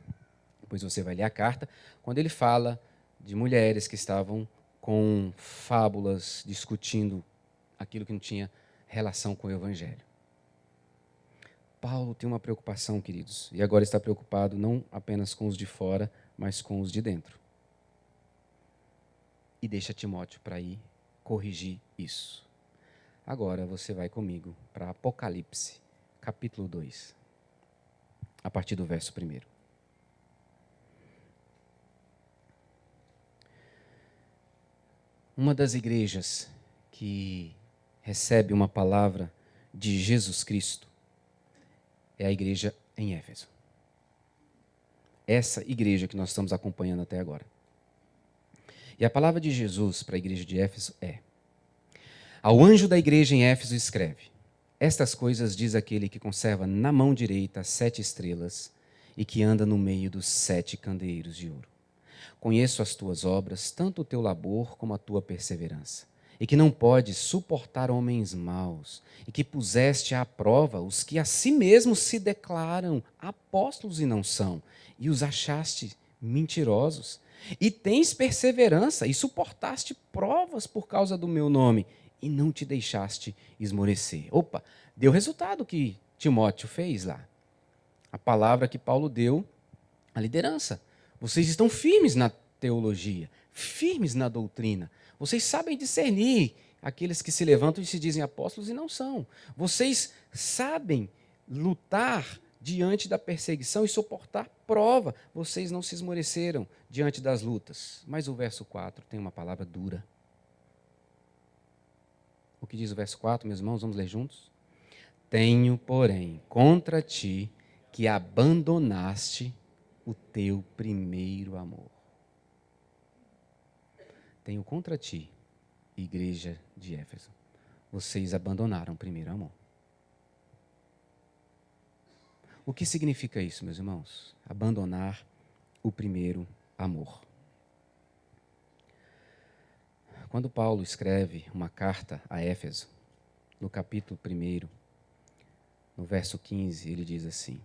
depois você vai ler a carta, quando ele fala de mulheres que estavam com fábulas, discutindo aquilo que não tinha relação com o Evangelho. Paulo tem uma preocupação, queridos, e agora está preocupado não apenas com os de fora, mas com os de dentro. E deixa Timóteo para ir corrigir isso. Agora você vai comigo para Apocalipse, capítulo 2, a partir do verso 1. Uma das igrejas que recebe uma palavra de Jesus Cristo é a igreja em Éfeso. Essa igreja que nós estamos acompanhando até agora. E a palavra de Jesus para a igreja de Éfeso é: ao anjo da igreja em Éfeso escreve: estas coisas diz aquele que conserva na mão direita as 7 estrelas e que anda no meio dos 7 candeeiros de ouro. Conheço as tuas obras, tanto o teu labor como a tua perseverança, e que não podes suportar homens maus, e que puseste à prova os que a si mesmos se declaram apóstolos e não são, e os achaste mentirosos. E tens perseverança, e suportaste provas por causa do meu nome, e não te deixaste esmorecer. Opa, deu resultado o que Timóteo fez lá. A palavra que Paulo deu, a liderança. Vocês estão firmes na teologia, firmes na doutrina. Vocês sabem discernir aqueles que se levantam e se dizem apóstolos e não são. Vocês sabem lutar diante da perseguição e suportar prova. Vocês não se esmoreceram diante das lutas. Mas o verso 4 tem uma palavra dura. O que diz o verso 4, meus irmãos? Vamos ler juntos? Tenho, porém, contra ti que abandonaste o teu primeiro amor. Tenho contra ti, igreja de Éfeso, vocês abandonaram o primeiro amor. O que significa isso, meus irmãos? Abandonar o primeiro amor. Quando Paulo escreve uma carta a Éfeso, no capítulo 1, no verso 15, ele diz assim: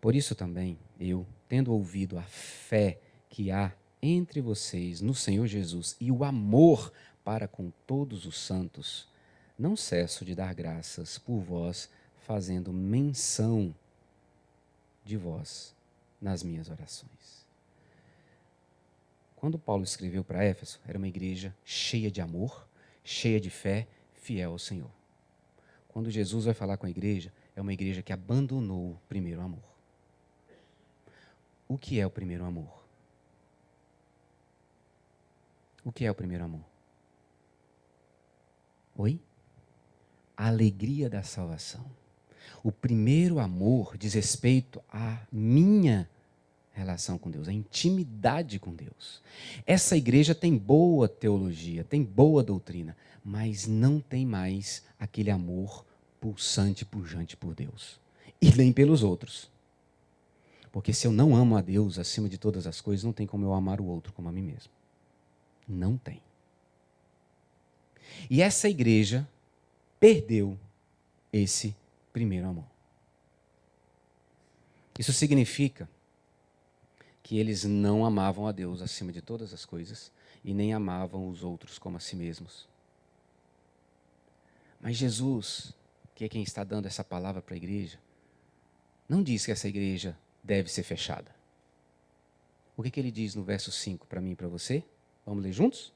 por isso também eu, tendo ouvido a fé que há entre vocês no Senhor Jesus e o amor para com todos os santos, não cesso de dar graças por vós, fazendo menção de vós nas minhas orações. Quando Paulo escreveu para Éfeso, era uma igreja cheia de amor, cheia de fé, fiel ao Senhor. Quando Jesus vai falar com a igreja, é uma igreja que abandonou o primeiro amor. O que é o primeiro amor? O que é o primeiro amor? Oi? A alegria da salvação. O primeiro amor diz respeito à minha relação com Deus, à intimidade com Deus. Essa igreja tem boa teologia, tem boa doutrina, mas não tem mais aquele amor pulsante, pujante por Deus. E nem pelos outros. Porque se eu não amo a Deus acima de todas as coisas, não tem como eu amar o outro como a mim mesmo. Não tem. E essa igreja perdeu esse primeiro amor. Isso significa que eles não amavam a Deus acima de todas as coisas e nem amavam os outros como a si mesmos. Mas Jesus, que é quem está dando essa palavra para a igreja, não diz que essa igreja deve ser fechada. O que ele diz no verso 5 para mim e para você? Vamos ler juntos?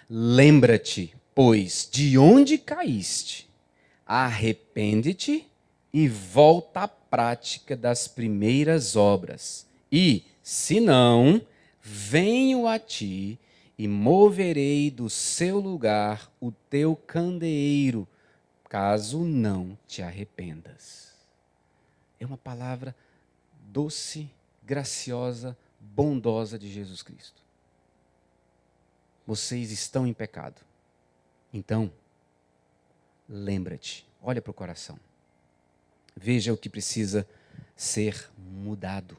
Lembra-te, pois, de onde caíste, arrepende-te e volta à prática das primeiras obras. E, se não, venho a ti e moverei do seu lugar o teu candeeiro, caso não te arrependas. É uma palavra doce, graciosa, bondosa de Jesus Cristo. Vocês estão em pecado. Então, lembra-te, olha para o coração. Veja o que precisa ser mudado.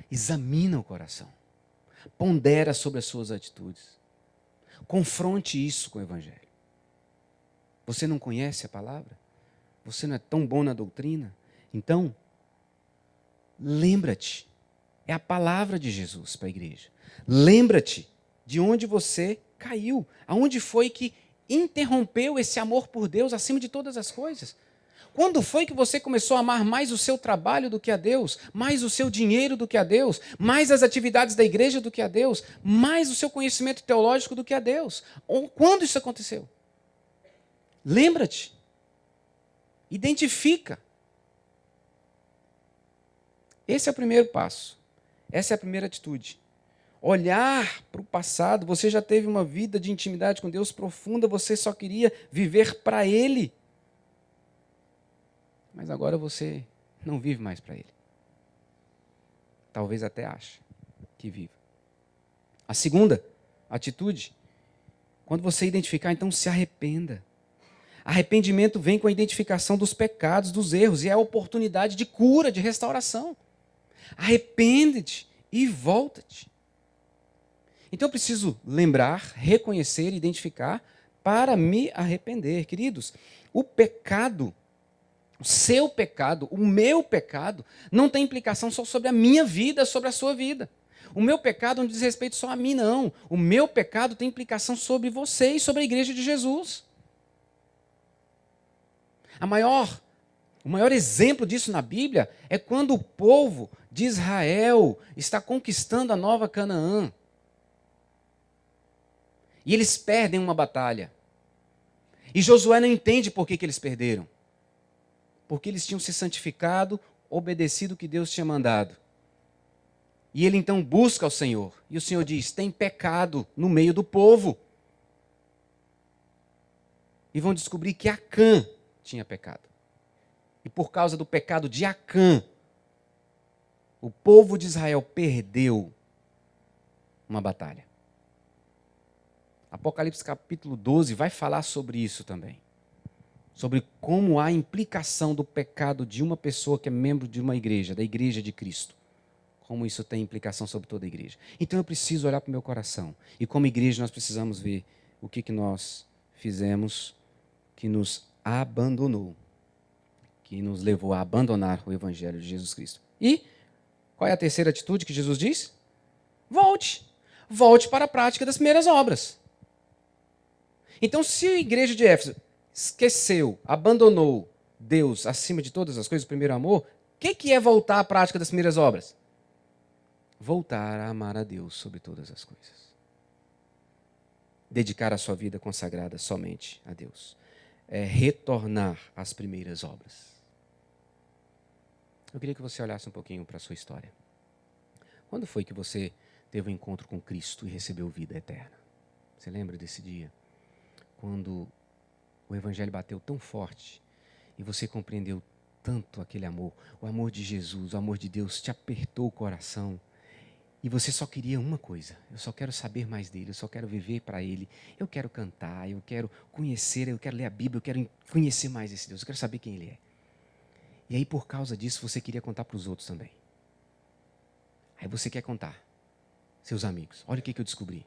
Examina o coração. Pondera sobre as suas atitudes. Confronte isso com o Evangelho. Você não conhece a palavra? Você não é tão bom na doutrina? Então, lembra-te. É a palavra de Jesus para a igreja. Lembra-te de onde você caiu. Aonde foi que interrompeu esse amor por Deus acima de todas as coisas? Quando foi que você começou a amar mais o seu trabalho do que a Deus, mais o seu dinheiro do que a Deus, mais as atividades da igreja do que a Deus, mais o seu conhecimento teológico do que a Deus? Ou quando isso aconteceu? Lembra-te. Identifica. Esse é o primeiro passo. Essa é a primeira atitude. Olhar para o passado, você já teve uma vida de intimidade com Deus profunda, você só queria viver para Ele. Mas agora você não vive mais para Ele. Talvez até ache que vive. A segunda atitude, quando você identificar, então se arrependa. Arrependimento vem com a identificação dos pecados, dos erros, e é a oportunidade de cura, de restauração. Arrepende-te e volta-te. Então eu preciso lembrar, reconhecer, identificar para me arrepender. Queridos, o pecado, o seu pecado, o meu pecado, não tem implicação só sobre a minha vida, sobre a sua vida. O meu pecado não diz respeito só a mim, não. O meu pecado tem implicação sobre você e sobre a igreja de Jesus. O maior exemplo disso na Bíblia é quando o povo de Israel está conquistando a nova Canaã. E eles perdem uma batalha. E Josué não entende por que eles perderam. Porque eles tinham se santificado, obedecido o que Deus tinha mandado. E ele então busca o Senhor. E o Senhor diz, tem pecado no meio do povo. E vão descobrir que Acã tinha pecado. E por causa do pecado de Acã, o povo de Israel perdeu uma batalha. Apocalipse capítulo 12 vai falar sobre isso também. Sobre como há implicação do pecado de uma pessoa que é membro de uma igreja, da igreja de Cristo. Como isso tem implicação sobre toda a igreja. Então eu preciso olhar para o meu coração. E como igreja nós precisamos ver o que nós fizemos que nos abandonou. Que nos levou a abandonar o Evangelho de Jesus Cristo. E qual é a terceira atitude que Jesus diz? Volte. Volte para a prática das primeiras obras. Então, se a igreja de Éfeso esqueceu, abandonou Deus acima de todas as coisas, o primeiro amor, o que é voltar à prática das primeiras obras? Voltar a amar a Deus sobre todas as coisas. Dedicar a sua vida consagrada somente a Deus. É retornar às primeiras obras. Eu queria que você olhasse um pouquinho para a sua história. Quando foi que você teve um encontro com Cristo e recebeu vida eterna? Você lembra desse dia? Quando o Evangelho bateu tão forte e você compreendeu tanto aquele amor, o amor de Jesus, o amor de Deus te apertou o coração e você só queria uma coisa: eu só quero saber mais dele, eu só quero viver para ele, eu quero cantar, eu quero conhecer, eu quero ler a Bíblia, eu quero conhecer mais esse Deus, eu quero saber quem ele é. E aí por causa disso você queria contar para os outros também. Aí você quer contar, seus amigos, olha o que eu descobri.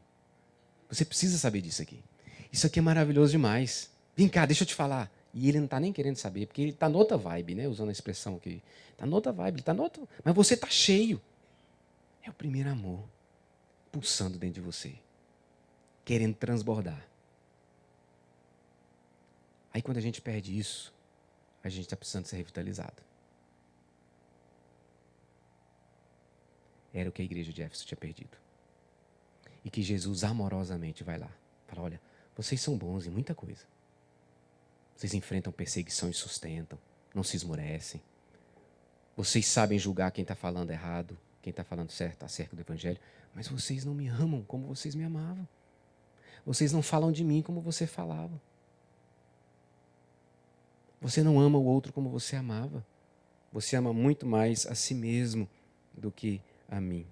Você precisa saber disso aqui. Isso aqui é maravilhoso demais. Vem cá, deixa eu te falar. E ele não está nem querendo saber, porque ele está noutra vibe, né? Usando a expressão aqui. Está noutra vibe, está noutra. Mas você está cheio. É o primeiro amor pulsando dentro de você, querendo transbordar. Aí quando a gente perde isso, a gente está precisando ser revitalizado. Era o que a igreja de Éfeso tinha perdido. E que Jesus amorosamente vai lá. Fala, olha, vocês são bons em muita coisa. Vocês enfrentam perseguição e sustentam. Não se esmorecem. Vocês sabem julgar quem está falando errado, quem está falando certo acerca do Evangelho. Mas vocês não me amam como vocês me amavam. Vocês não falam de mim como você falava. Você não ama o outro como você amava. Você ama muito mais a si mesmo do que a mim.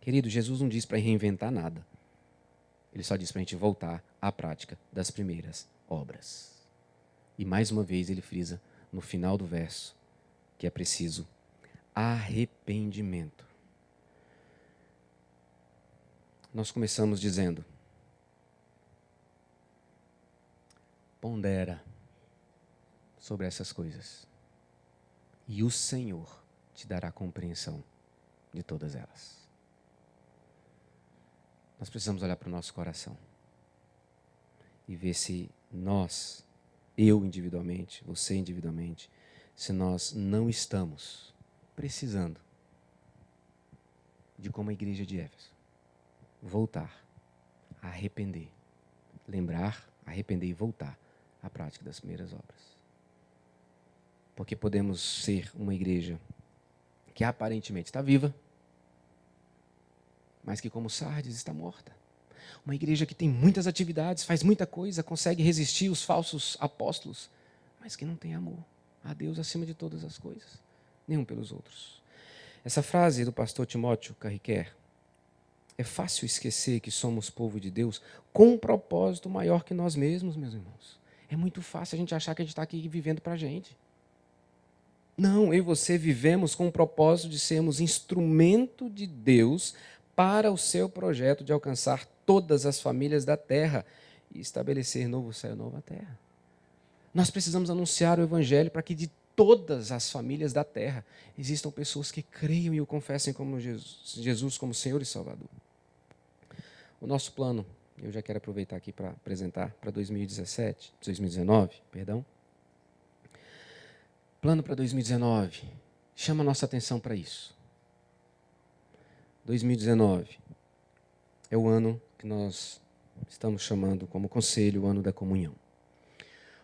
Querido, Jesus não diz para reinventar nada. Ele só diz para a gente voltar à prática das primeiras obras. E mais uma vez ele frisa no final do verso que é preciso arrependimento. Nós começamos dizendo: pondera sobre essas coisas, e o Senhor te dará compreensão de todas elas. Nós precisamos olhar para o nosso coração e ver se nós, eu individualmente, você individualmente, se nós não estamos precisando de, como a igreja de Éfeso, voltar, arrepender, lembrar, arrepender e voltar à prática das primeiras obras. Porque podemos ser uma igreja que aparentemente está viva, mas que, como Sardes, está morta. Uma igreja que tem muitas atividades, faz muita coisa, consegue resistir os falsos apóstolos, mas que não tem amor a Deus acima de todas as coisas, nenhum pelos outros. Essa frase do pastor Timóteo Carriquer: é fácil esquecer que somos povo de Deus com um propósito maior que nós mesmos, meus irmãos. É muito fácil a gente achar que a gente está aqui vivendo para a gente. Não, eu e você vivemos com o propósito de sermos instrumento de Deus para o seu projeto de alcançar todas as famílias da terra e estabelecer novo céu e nova terra. Nós precisamos anunciar o Evangelho para que de todas as famílias da terra existam pessoas que creiam e o confessem como Jesus como Senhor e Salvador. O nosso plano, eu já quero aproveitar aqui para apresentar para 2019, Plano para 2019, chama a nossa atenção para isso. 2019 é o ano que nós estamos chamando como conselho, o ano da comunhão.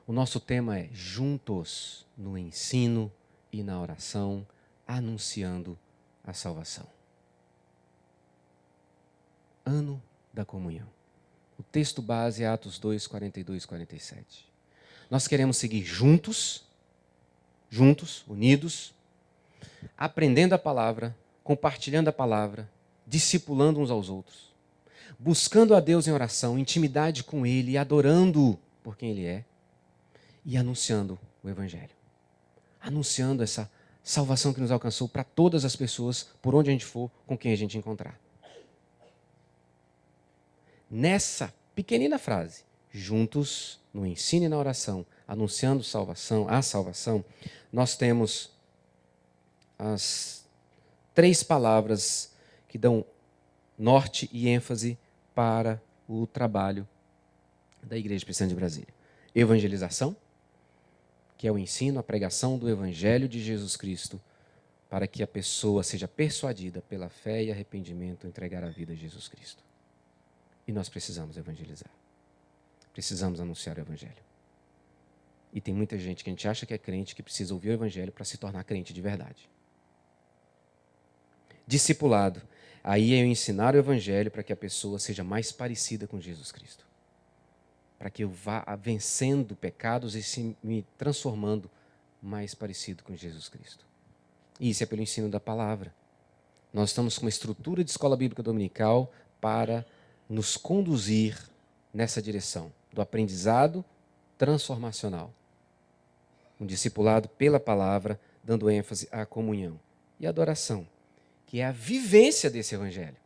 O nosso tema é juntos no ensino e na oração, anunciando a salvação. Ano da comunhão. O texto base é Atos 2, 42 e 47. Nós queremos seguir juntos, unidos, aprendendo a palavra, compartilhando a palavra, discipulando uns aos outros, buscando a Deus em oração, intimidade com Ele, adorando-o por quem Ele é e anunciando o Evangelho. Anunciando essa salvação que nos alcançou para todas as pessoas, por onde a gente for, com quem a gente encontrar. Nessa pequenina frase, juntos no ensino e na oração, anunciando a salvação, nós temos as 3 palavras que dão norte e ênfase para o trabalho da Igreja Presbiteriana de Brasília. Evangelização, que é o ensino, a pregação do Evangelho de Jesus Cristo, para que a pessoa seja persuadida pela fé e arrependimento a entregar a vida a Jesus Cristo. E nós precisamos evangelizar. Precisamos anunciar o Evangelho. E tem muita gente que a gente acha que é crente, que precisa ouvir o Evangelho para se tornar crente de verdade. Discipulado. Aí é eu ensinar o Evangelho para que a pessoa seja mais parecida com Jesus Cristo. Para que eu vá vencendo pecados e me transformando mais parecido com Jesus Cristo. E isso é pelo ensino da palavra. Nós estamos com uma estrutura de escola bíblica dominical para nos conduzir nessa direção do aprendizado transformacional. Um discipulado pela palavra, dando ênfase à comunhão. E a adoração, que é a vivência desse Evangelho,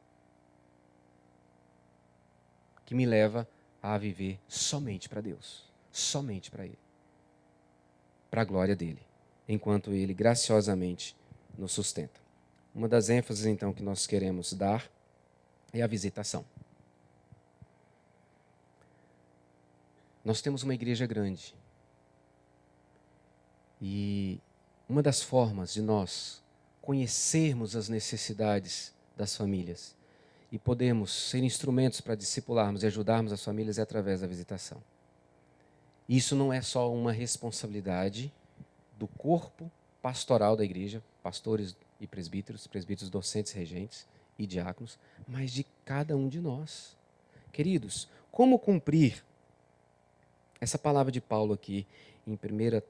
que me leva a viver somente para Deus, somente para Ele, para a glória dEle, enquanto Ele graciosamente nos sustenta. Uma das ênfases, então, que nós queremos dar é a visitação. Nós temos uma igreja grande. E uma das formas de nós conhecermos as necessidades das famílias e podermos ser instrumentos para discipularmos e ajudarmos as famílias é através da visitação. Isso não é só uma responsabilidade do corpo pastoral da igreja, pastores e presbíteros docentes, regentes. e diáconos, mas de cada um de nós. Queridos, como cumprir essa palavra de Paulo aqui em 1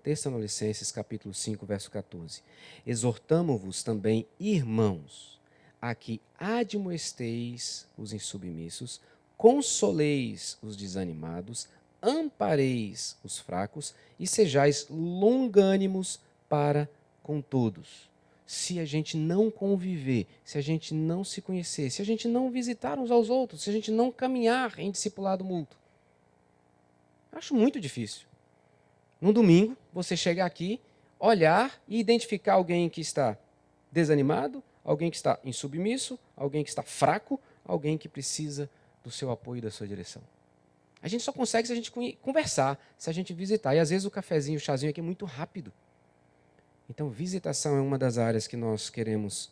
Tessalonicenses capítulo 5, verso 14? Exortamo-vos também, irmãos, a que admoesteis os insubmissos, consoleis os desanimados, ampareis os fracos e sejais longânimos para com todos. Se a gente não conviver, se a gente não se conhecer, se a gente não visitar uns aos outros, se a gente não caminhar em discipulado mútuo, acho muito difícil. No domingo, você chegar aqui, olhar e identificar alguém que está desanimado, alguém que está insubmisso, alguém que está fraco, alguém que precisa do seu apoio e da sua direção. A gente só consegue se a gente conversar, se a gente visitar. E às vezes o cafezinho, o chazinho aqui é muito rápido. Então, visitação é uma das áreas que nós queremos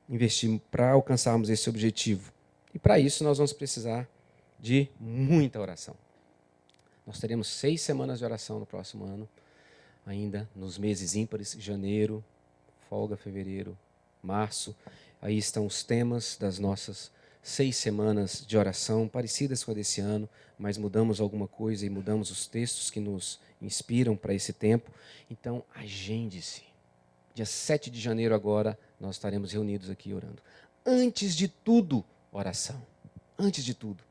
investir para alcançarmos esse objetivo. E para isso nós vamos precisar de muita oração. Nós teremos 6 semanas de oração no próximo ano, ainda nos meses ímpares, janeiro, folga, fevereiro, março. Aí estão os temas das nossas 6 semanas de oração, parecidas com a desse ano, mas mudamos alguma coisa e mudamos os textos que nos inspiram para esse tempo. Então, agende-se. Dia 7 de janeiro agora, nós estaremos reunidos aqui orando. Antes de tudo, oração. Antes de tudo.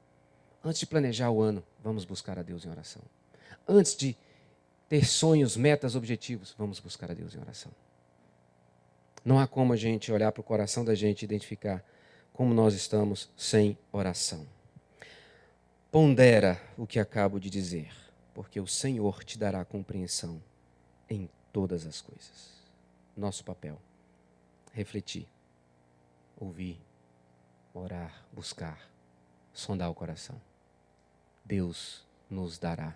Antes de planejar o ano, vamos buscar a Deus em oração. Antes de ter sonhos, metas, objetivos, vamos buscar a Deus em oração. Não há como a gente olhar para o coração da gente e identificar como nós estamos sem oração. Pondera o que acabo de dizer, porque o Senhor te dará compreensão em todas as coisas. Nosso papel, refletir, ouvir, orar, buscar, sondar o coração. Deus nos dará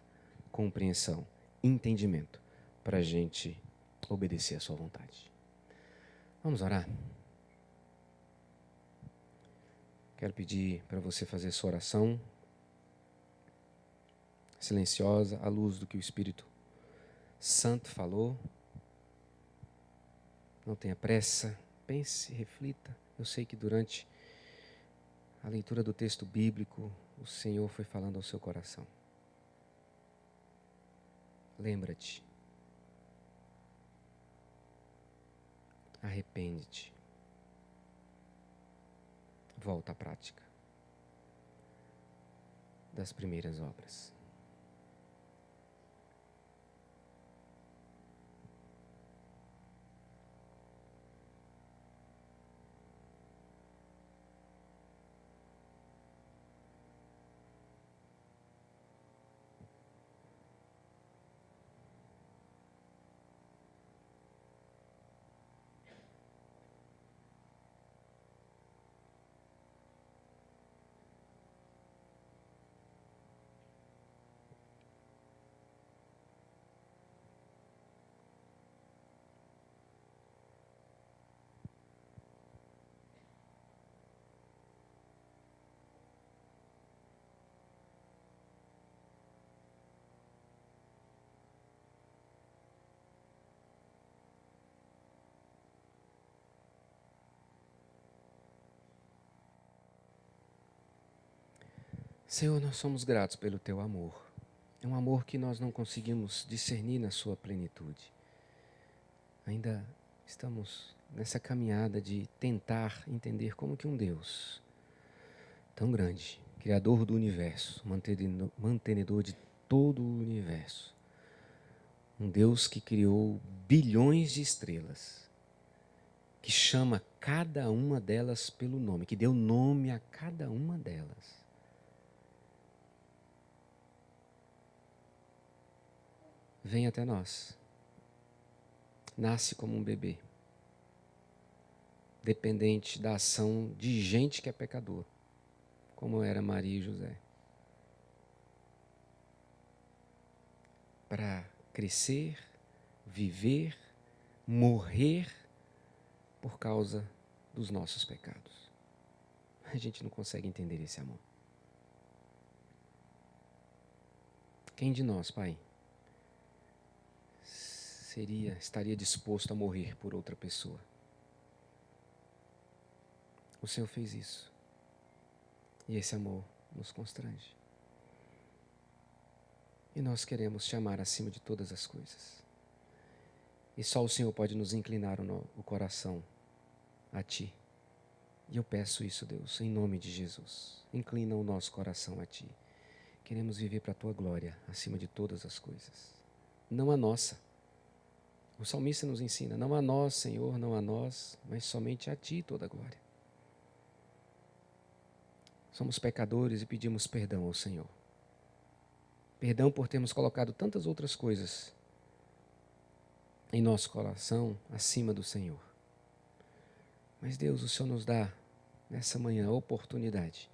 compreensão, entendimento, para a gente obedecer à sua vontade. Vamos orar? Quero pedir para você fazer sua oração silenciosa, à luz do que o Espírito Santo falou. Não tenha pressa, pense, reflita. Eu sei que durante a leitura do texto bíblico, o Senhor foi falando ao seu coração. Lembra-te. Arrepende-te. Volta à prática das primeiras obras. Senhor, nós somos gratos pelo teu amor. É um amor que nós não conseguimos discernir na sua plenitude. Ainda estamos nessa caminhada de tentar entender como que um Deus tão grande, Criador do universo, mantenedor de todo o universo, um Deus que criou bilhões de estrelas, que chama cada uma delas pelo nome, que deu nome a cada uma delas. Vem até nós. Nasce como um bebê, dependente da ação de gente que é pecador, como era Maria e José. Para crescer, viver, morrer por causa dos nossos pecados. A gente não consegue entender esse amor. Quem de nós, Pai, estaria disposto a morrer por outra pessoa? O Senhor fez isso. E esse amor nos constrange. E nós queremos te amar acima de todas as coisas. E só o Senhor pode nos inclinar o coração a Ti. E eu peço isso, Deus, em nome de Jesus. Inclina o nosso coração a Ti. Queremos viver para a Tua glória, acima de todas as coisas. Não a nossa. O salmista nos ensina, não a nós, Senhor, não a nós, mas somente a Ti toda a glória. Somos pecadores e pedimos perdão ao Senhor. Perdão por termos colocado tantas outras coisas em nosso coração acima do Senhor. Mas Deus, o Senhor nos dá nessa manhã a oportunidade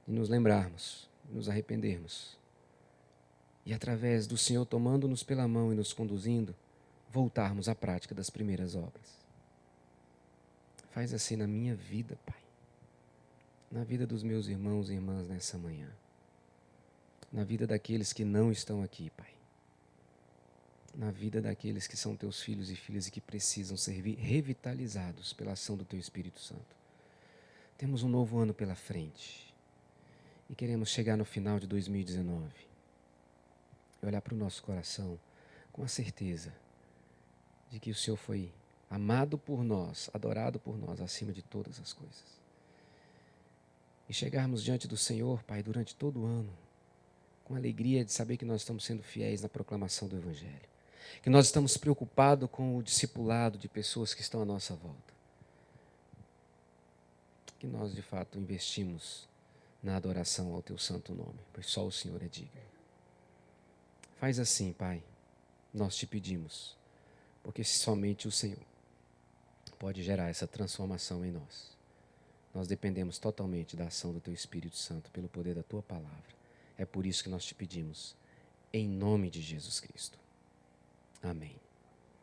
de nos lembrarmos, de nos arrependermos. E através do Senhor tomando-nos pela mão e nos conduzindo, voltarmos à prática das primeiras obras. Faz assim na minha vida, Pai. Na vida dos meus irmãos e irmãs nessa manhã. Na vida daqueles que não estão aqui, Pai. Na vida daqueles que são teus filhos e filhas e que precisam ser revitalizados pela ação do teu Espírito Santo. Temos um novo ano pela frente e queremos chegar no final de 2019 e olhar para o nosso coração com a certeza de que o Senhor foi amado por nós, adorado por nós acima de todas as coisas. E chegarmos diante do Senhor, Pai, durante todo o ano, com alegria de saber que nós estamos sendo fiéis na proclamação do Evangelho. Que nós estamos preocupados com o discipulado de pessoas que estão à nossa volta. Que nós, de fato, investimos na adoração ao Teu santo nome, pois só o Senhor é digno. Faz assim, Pai, nós te pedimos, porque somente o Senhor pode gerar essa transformação em nós. Nós dependemos totalmente da ação do Teu Espírito Santo, pelo poder da Tua palavra. É por isso que nós te pedimos, em nome de Jesus Cristo. Amém.